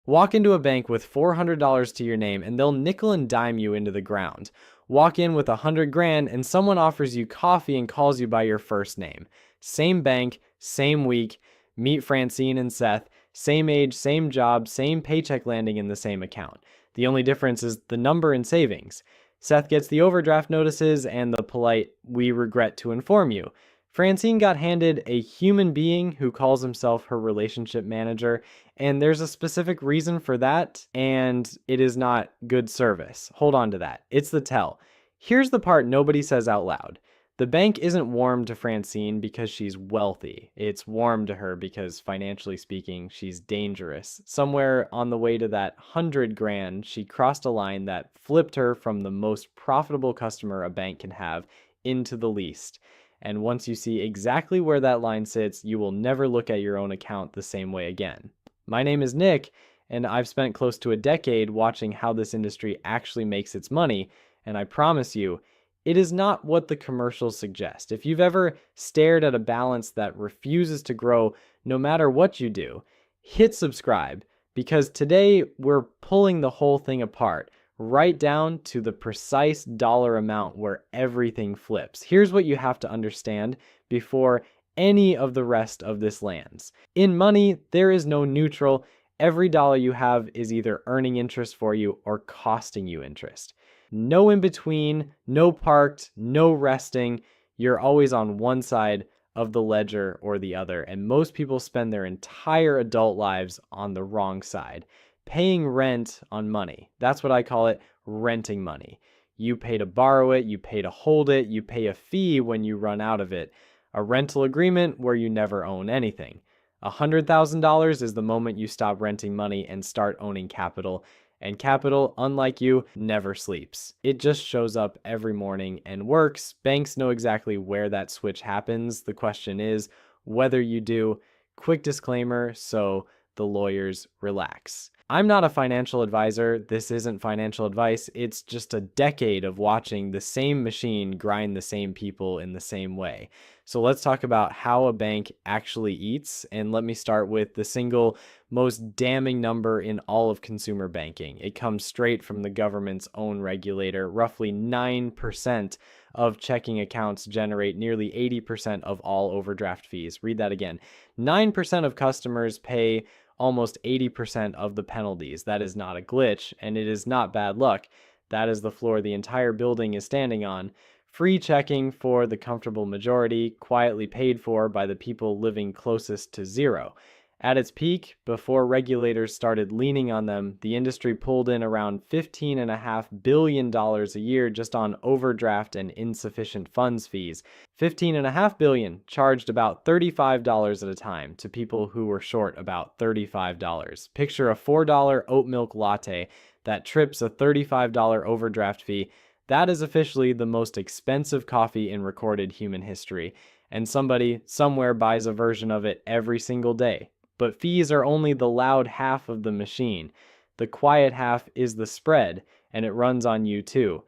Walk into a bank with $400 to your name and they'll nickel and dime you into the ground. Walk in with 100 grand and someone offers you coffee and calls you by your first name. Same bank, same week, meet Francine and Seth, same age, same job, same paycheck landing in the same account. The only difference is the number in savings. Seth gets the overdraft notices and the polite, "We regret to inform you." Francine got handed a human being who calls himself her relationship manager, and there's a specific reason for that, and it is not good service. Hold on to that. It's the tell. Here's the part nobody says out loud. The bank isn't warm to Francine because she's wealthy. It's warm to her because, financially speaking, she's dangerous. Somewhere on the way to that 100 grand, she crossed a line that flipped her from the most profitable customer a bank can have into the least. And once you see exactly where that line sits, you will never look at your own account the same way again. My name is Nick, and I've spent close to a decade watching how this industry actually makes its money, and I promise you, it is not what the commercials suggest. If you've ever stared at a balance that refuses to grow no matter what you do, hit subscribe, because today we're pulling the whole thing apart, right down to the precise dollar amount where everything flips. Here's what you have to understand before any of the rest of this lands. In money, there is no neutral. Every dollar you have is either earning interest for you or costing you interest. No in between, no parked, no resting. You're always on one side of the ledger or the other, and most people spend their entire adult lives on the wrong side. Paying rent on money. That's what I call it, renting money. You pay to borrow it, you pay to hold it, you pay a fee when you run out of it. A rental agreement where you never own anything. $100,000 is the moment you stop renting money and start owning capital. And capital, unlike you, never sleeps. It just shows up every morning and works. Banks know exactly where that switch happens. The question is whether you do. Quick disclaimer, so the lawyers relax. I'm not a financial advisor. This isn't financial advice. It's just a decade of watching the same machine grind the same people in the same way. So let's talk about how a bank actually eats. And let me start with the single most damning number in all of consumer banking. It comes straight from the government's own regulator. Roughly 9% of checking accounts generate nearly 80% of all overdraft fees. Read that again. 9% of customers pay almost 80% of the penalties. That is not a glitch, and it is not bad luck. That is the floor the entire building is standing on. Free checking for the comfortable majority, quietly paid for by the people living closest to zero. At its peak, before regulators started leaning on them, the industry pulled in around $15.5 billion a year just on overdraft and insufficient funds fees. $15.5 billion charged about $35 at a time to people who were short about $35. Picture a $4 oat milk latte that trips a $35 overdraft fee. That is officially the most expensive coffee in recorded human history, and somebody somewhere buys a version of it every single day. But fees are only the loud half of the machine. The quiet half is the spread, and it runs on you too.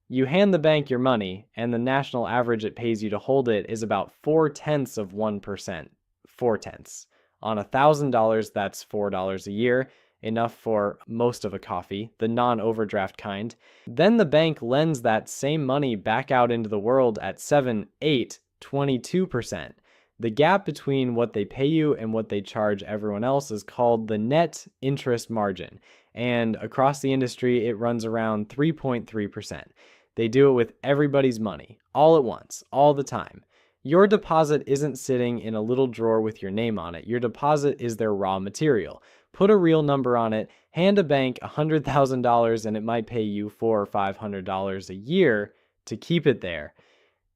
You hand the bank your money, and the national average it pays you to hold it is about 0.4%. 0.4. On $1,000, that's $4 a year, enough for most of a coffee, the non-overdraft kind. Then the bank lends that same money back out into the world at 7, 8, 22%. The gap between what they pay you and what they charge everyone else is called the net interest margin. And across the industry, it runs around 3.3%. They do it with everybody's money, all at once, all the time. Your deposit isn't sitting in a little drawer with your name on it. Your deposit is their raw material. Put a real number on it, hand a bank $100,000 and it might pay you $400 or $500 a year to keep it there.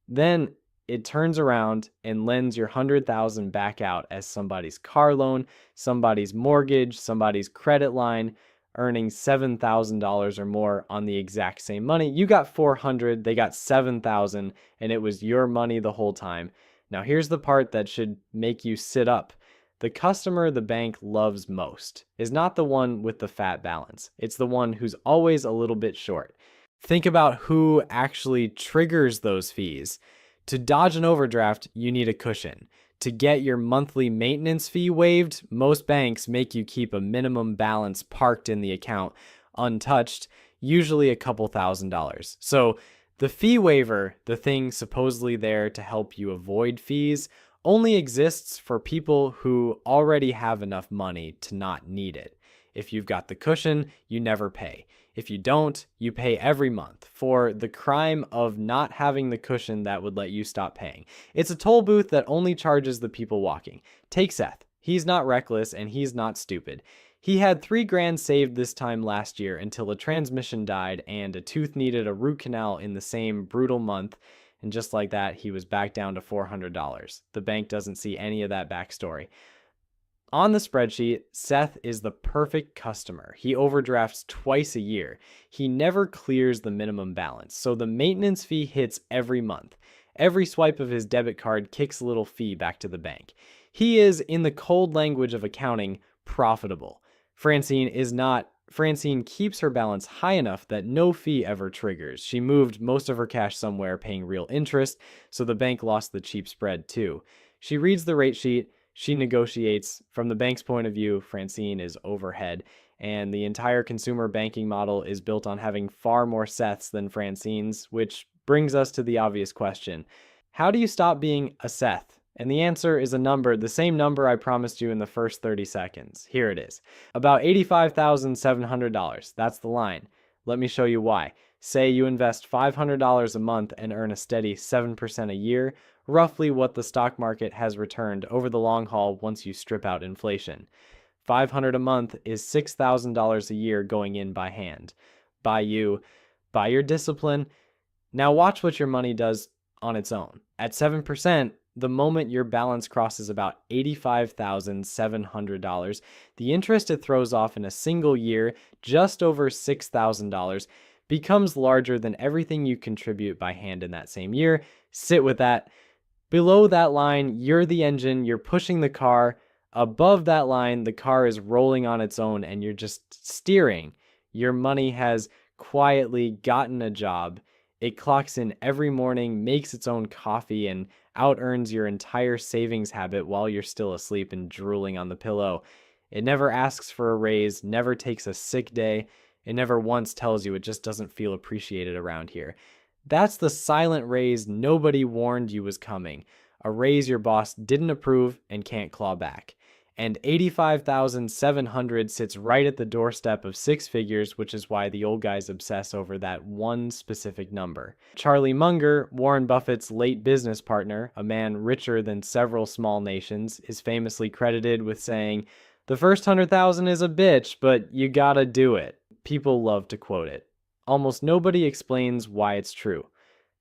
Then it turns around and lends your $100,000 back out as somebody's car loan, somebody's mortgage, somebody's credit line, earning $7,000 or more on the exact same money. You got $400, they got $7,000, and it was your money the whole time. Now here's the part that should make you sit up. The customer the bank loves most is not the one with the fat balance. It's the one who's always a little bit short. Think about who actually triggers those fees. To dodge an overdraft, you need a cushion. To get your monthly maintenance fee waived, most banks make you keep a minimum balance parked in the account untouched, usually a couple $1,000s. So the fee waiver, the thing supposedly there to help you avoid fees, only exists for people who already have enough money to not need it. If you've got the cushion, you never pay. If you don't, you pay every month for the crime of not having the cushion that would let you stop paying. It's a toll booth that only charges the people walking. Take Seth. He's not reckless and he's not stupid. He had $3,000 saved this time last year until a transmission died and a tooth needed a root canal in the same brutal month. And just like that, he was back down to $400. The bank doesn't see any of that backstory. On the spreadsheet, Seth is the perfect customer. He overdrafts twice a year. He never clears the minimum balance, so the maintenance fee hits every month. Every swipe of his debit card kicks a little fee back to the bank. He is, in the cold language of accounting, profitable. Francine is not. Francine keeps her balance high enough that no fee ever triggers. She moved most of her cash somewhere paying real interest, so the bank lost the cheap spread too. She reads the rate sheet. She negotiates. From the bank's point of view, Francine is overhead, and the entire consumer banking model is built on having far more Seths than Francines, which brings us to the obvious question. How do you stop being a Seth? And the answer is a number, the same number I promised you in the first 30 seconds. Here it is. About $85,700. That's the line. Let me show you why. Say you invest $500 a month and earn a steady 7% a year, roughly what the stock market has returned over the long haul once you strip out inflation. $500 a month is $6,000 a year going in by hand. By you, by your discipline. Now watch what your money does on its own. At 7%, the moment your balance crosses about $85,700, the interest it throws off in a single year, just over $6,000, becomes larger than everything you contribute by hand in that same year. Sit with that. Below that line, you're the engine, you're pushing the car. Above that line, the car is rolling on its own and you're just steering. Your money has quietly gotten a job. It clocks in every morning, makes its own coffee, and out-earns your entire savings habit while you're still asleep and drooling on the pillow. It never asks for a raise, never takes a sick day. It never once tells you it just doesn't feel appreciated around here. That's the silent raise nobody warned you was coming. A raise your boss didn't approve and can't claw back. And $85,700 sits right at the doorstep of six figures, which is why the old guys obsess over that one specific number. Charlie Munger, Warren Buffett's late business partner, a man richer than several small nations, is famously credited with saying, "The first 100,000 is a bitch, but you gotta do it." People love to quote it. Almost nobody explains why it's true.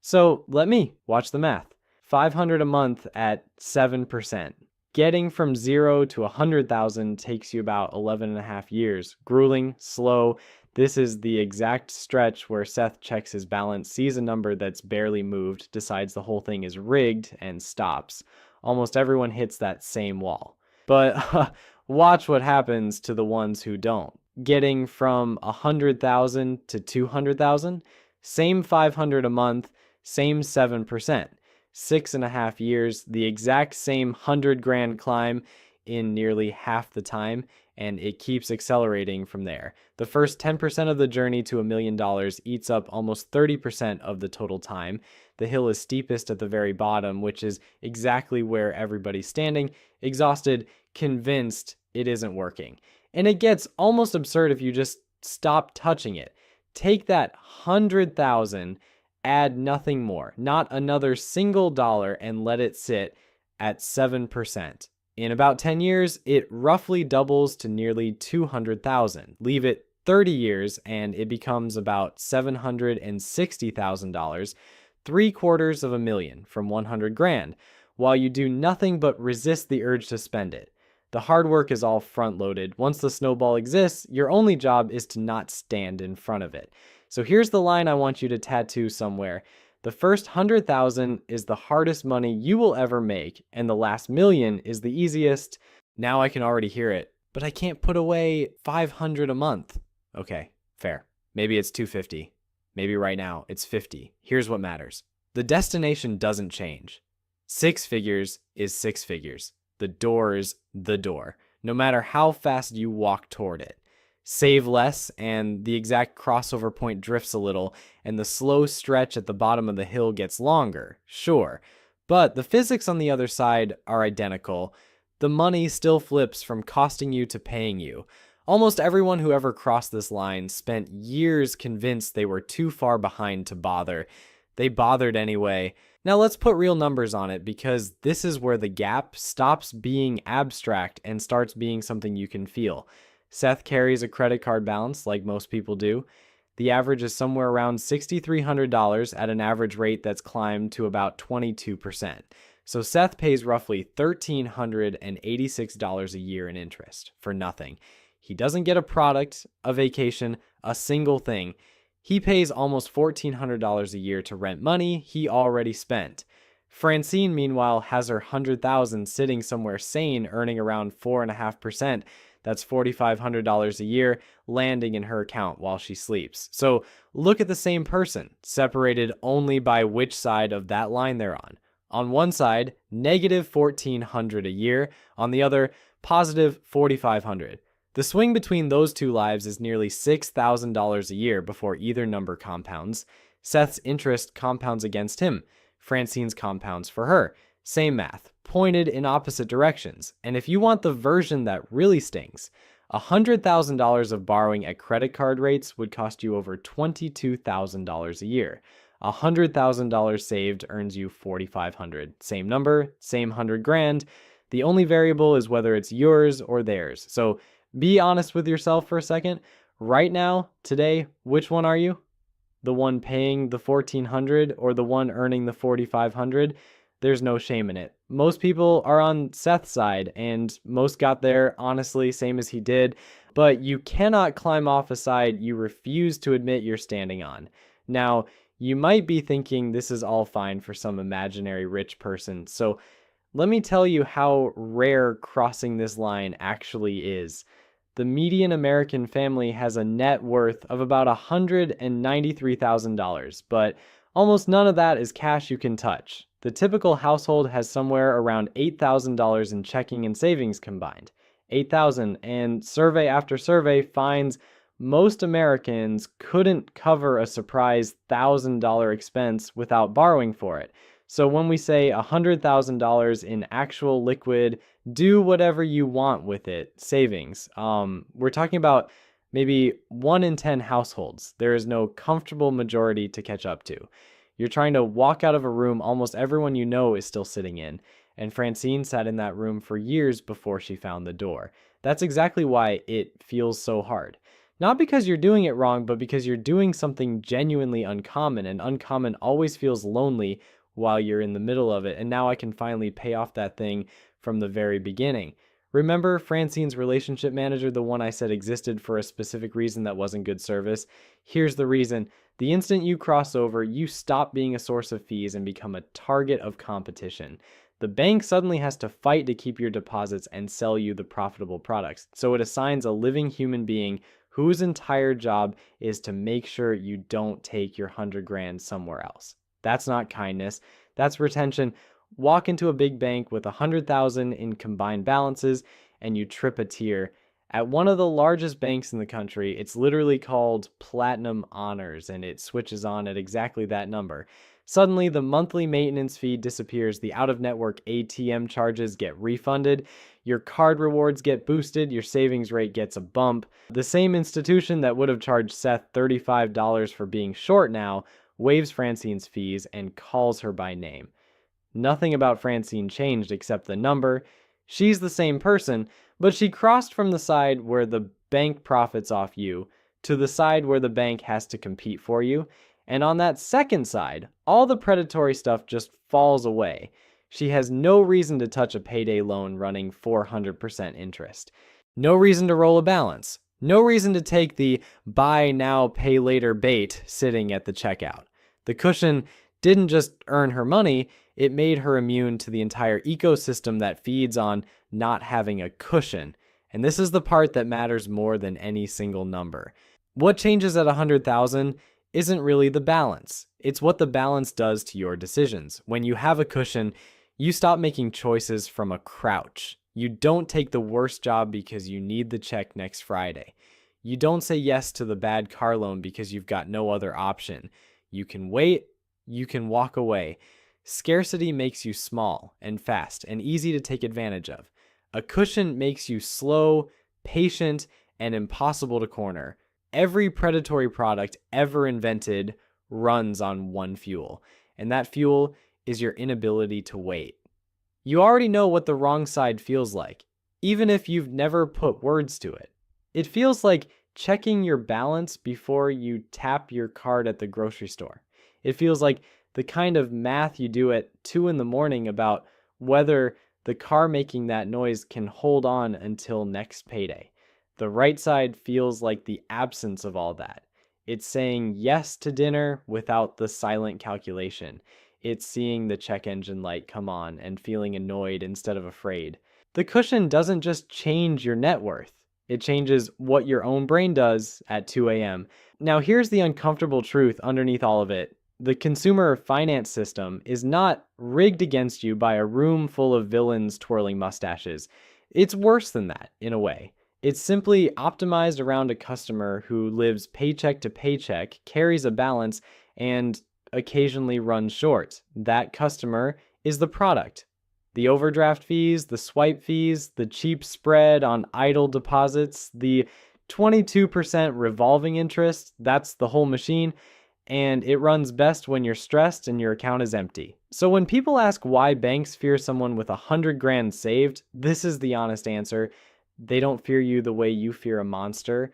So let me watch the math. $500 a month at 7%. Getting from 0 to 100,000 takes you about 11 and a half years. Grueling, slow. This is the exact stretch where Seth checks his balance, sees a number that's barely moved, decides the whole thing is rigged, and stops. Almost everyone hits that same wall. But watch what happens to the ones who don't. Getting from 100,000 to 200,000, same 500 a month, same 7%. 6.5 years, the exact same 100 grand climb in nearly half the time, and it keeps accelerating from there. The first 10% of the journey to $1 million eats up almost 30% of the total time. The hill is steepest at the very bottom, which is exactly where everybody's standing, exhausted, convinced it isn't working. And it gets almost absurd if you just stop touching it. Take that 100,000, add nothing more, not another single dollar, and let it sit at 7%. In about 10 years, it roughly doubles to nearly 200,000. Leave it 30 years and it becomes about $760,000, $750,000 from 100 grand, while you do nothing but resist the urge to spend it. The hard work is all front-loaded. Once the snowball exists, your only job is to not stand in front of it. So here's the line I want you to tattoo somewhere. The first 100,000 is the hardest money you will ever make, and the last million is the easiest. Now I can already hear it, but I can't put away 500 a month. Okay, fair. Maybe it's 250. Maybe right now it's 50. Here's what matters. The destination doesn't change. Six figures is six figures. The door is the door, no matter how fast you walk toward it. Save less, and the exact crossover point drifts a little, and the slow stretch at the bottom of the hill gets longer, sure. But the physics on the other side are identical. The money still flips from costing you to paying you. Almost everyone who ever crossed this line spent years convinced they were too far behind to bother. They bothered anyway. Now let's put real numbers on it, because this is where the gap stops being abstract and starts being something you can feel. Seth carries a credit card balance like most people do. The average is somewhere around $6,300 at an average rate that's climbed to about 22%. So Seth pays roughly $1,386 a year in interest for nothing. He doesn't get a product, a vacation, a single thing. He pays almost $1,400 a year to rent money he already spent. Francine, meanwhile, has her $100,000 sitting somewhere sane, earning around 4.5%. That's $4,500 a year landing in her account while she sleeps. So look at the same person, separated only by which side of that line they're on. On one side, negative $1,400 a year. On the other, positive $4,500. The swing between those two lives is nearly $6,000 a year before either number compounds. Seth's interest compounds against him. Francine's compounds for her. Same math, pointed in opposite directions. And if you want the version that really stings, $100,000 of borrowing at credit card rates would cost you over $22,000 a year. $100,000 saved earns you $4,500. Same number, same 100 grand. The only variable is whether it's yours or theirs. So be honest with yourself for a second. Right now, today, which one are you? The one paying the $1,400 or the one earning the $4,500? There's no shame in it. Most people are on Seth's side, and most got there, honestly, same as he did. But you cannot climb off a side you refuse to admit you're standing on. Now, you might be thinking this is all fine for some imaginary rich person. So let me tell you how rare crossing this line actually is. The median American family has a net worth of about $193,000, but almost none of that is cash you can touch. The typical household has somewhere around $8,000 in checking and savings combined. $8,000, and survey after survey finds most Americans couldn't cover a surprise $1,000 expense without borrowing for it. So when we say $100,000 in actual liquid, do whatever you want with it, savings, we're talking about maybe 1 in 10 households. There is no comfortable majority to catch up to. You're trying to walk out of a room almost everyone you know is still sitting in, and Francine sat in that room for years before she found the door. That's exactly why it feels so hard. Not because you're doing it wrong, but because you're doing something genuinely uncommon, and uncommon always feels lonely while you're in the middle of it, and now I can finally pay off that thing from the very beginning. Remember Francine's relationship manager, the one I said existed for a specific reason that wasn't good service? Here's the reason. The instant you cross over, you stop being a source of fees and become a target of competition. The bank suddenly has to fight to keep your deposits and sell you the profitable products. So it assigns a living human being whose entire job is to make sure you don't take your 100 grand somewhere else. That's not kindness. That's retention. Walk into a big bank with 100,000 in combined balances and you trip a tear. At one of the largest banks in the country, it's literally called Platinum Honors, and it switches on at exactly that number. Suddenly, the monthly maintenance fee disappears, the out-of-network ATM charges get refunded, your card rewards get boosted, your savings rate gets a bump. The same institution that would have charged Seth $35 for being short now waives Francine's fees and calls her by name. Nothing about Francine changed except the number. She's the same person, but she crossed from the side where the bank profits off you to the side where the bank has to compete for you. And on that second side, all the predatory stuff just falls away. She has no reason to touch a payday loan running 400% interest. No reason to roll a balance. No reason to take the buy now, pay later bait sitting at the checkout. The cushion didn't just earn her money, it made her immune to the entire ecosystem that feeds on not having a cushion. And this is the part that matters more than any single number. What changes at 100,000 isn't really the balance. It's what the balance does to your decisions. When you have a cushion, You stop making choices from a crouch. You don't take the worst job because you need the check next Friday. You don't say yes to the bad car loan because you've got no other option. You can wait, you can walk away. Scarcity makes you small and fast and easy to take advantage of. A cushion makes you slow, patient, and impossible to corner. Every predatory product ever invented runs on one fuel, and that fuel is your inability to wait. You already know what the wrong side feels like, even if you've never put words to it. It feels like checking your balance before you tap your card at the grocery store. It feels like the kind of math you do at 2 in the morning about whether the car making that noise can hold on until next payday. The right side feels like the absence of all that. It's saying yes to dinner without the silent calculation. It's seeing the check engine light come on and feeling annoyed instead of afraid. The cushion doesn't just change your net worth. It changes what your own brain does at 2 a.m. Now, here's the uncomfortable truth underneath all of it. The consumer finance system is not rigged against you by a room full of villains twirling mustaches. It's worse than that, in a way. It's simply optimized around a customer who lives paycheck to paycheck, carries a balance, and occasionally runs short. That customer is the product. The overdraft fees, the swipe fees, the cheap spread on idle deposits, the 22% revolving interest, that's the whole machine. And it runs best when you're stressed and your account is empty. So when people ask why banks fear someone with 100 grand saved, this is the honest answer. They don't fear you the way you fear a monster.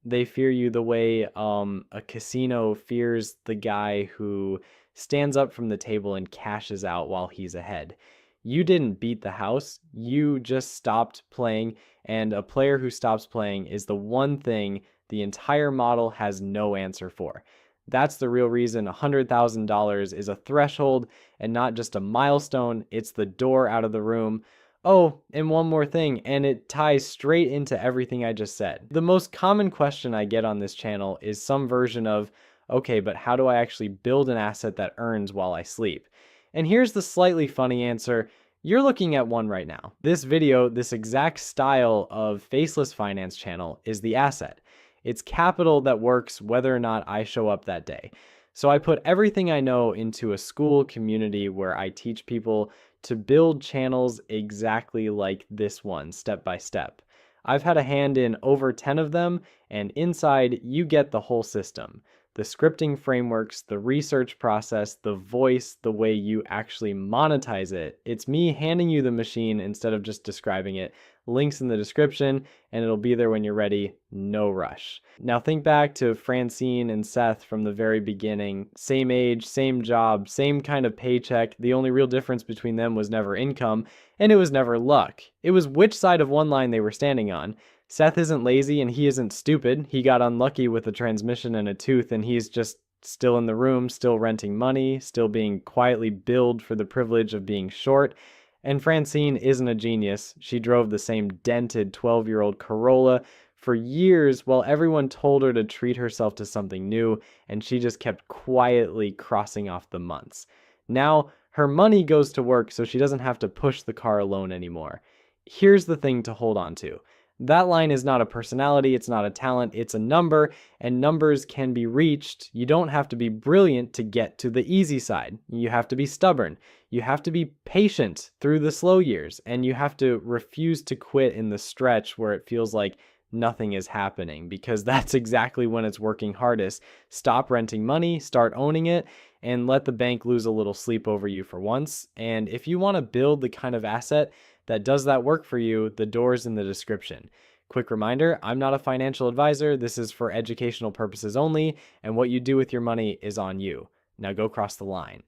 They fear you the way a casino fears the guy who stands up from the table and cashes out while he's ahead. You didn't beat the house, you just stopped playing, and a player who stops playing is the one thing the entire model has no answer for. That's the real reason $100,000 is a threshold and not just a milestone. It's the door out of the room. Oh, and one more thing, and it ties straight into everything I just said. The most common question I get on this channel is some version of, okay, but how do I actually build an asset that earns while I sleep? And here's the slightly funny answer. You're looking at one right now. This video, this exact style of faceless finance channel is the asset. It's capital that works whether or not I show up that day. So I put everything I know into a school community where I teach people to build channels exactly like this one, step by step. I've had a hand in over 10 of them, and inside you get the whole system. The scripting frameworks, the research process, the voice, the way you actually monetize it. It's me handing you the machine instead of just describing it. Links in the description, and it'll be there when you're ready. No rush. Now think back to Francine and Seth from the very beginning. Same age, same job, same kind of paycheck. The only real difference between them was never income, and it was never luck. It was which side of one line they were standing on. Seth isn't lazy and he isn't stupid. He got unlucky with a transmission and a tooth, and he's just still in the room, still renting money, still being quietly billed for the privilege of being short. And Francine isn't a genius. She drove the same dented 12-year-old Corolla for years while everyone told her to treat herself to something new, and she just kept quietly crossing off the months. Now, her money goes to work so she doesn't have to push the car alone anymore. Here's the thing to hold on to. That line is not a personality, it's not a talent, it's a number, and numbers can be reached. You don't have to be brilliant to get to the easy side. You have to be stubborn. You have to be patient through the slow years, and you have to refuse to quit in the stretch where it feels like nothing is happening, because that's exactly when it's working hardest. Stop renting money, start owning it, and let the bank lose a little sleep over you for once. And if you want to build the kind of asset that does that work for you, the door's in the description. Quick reminder, I'm not a financial advisor. This is for educational purposes only, and what you do with your money is on you. Now go cross the line.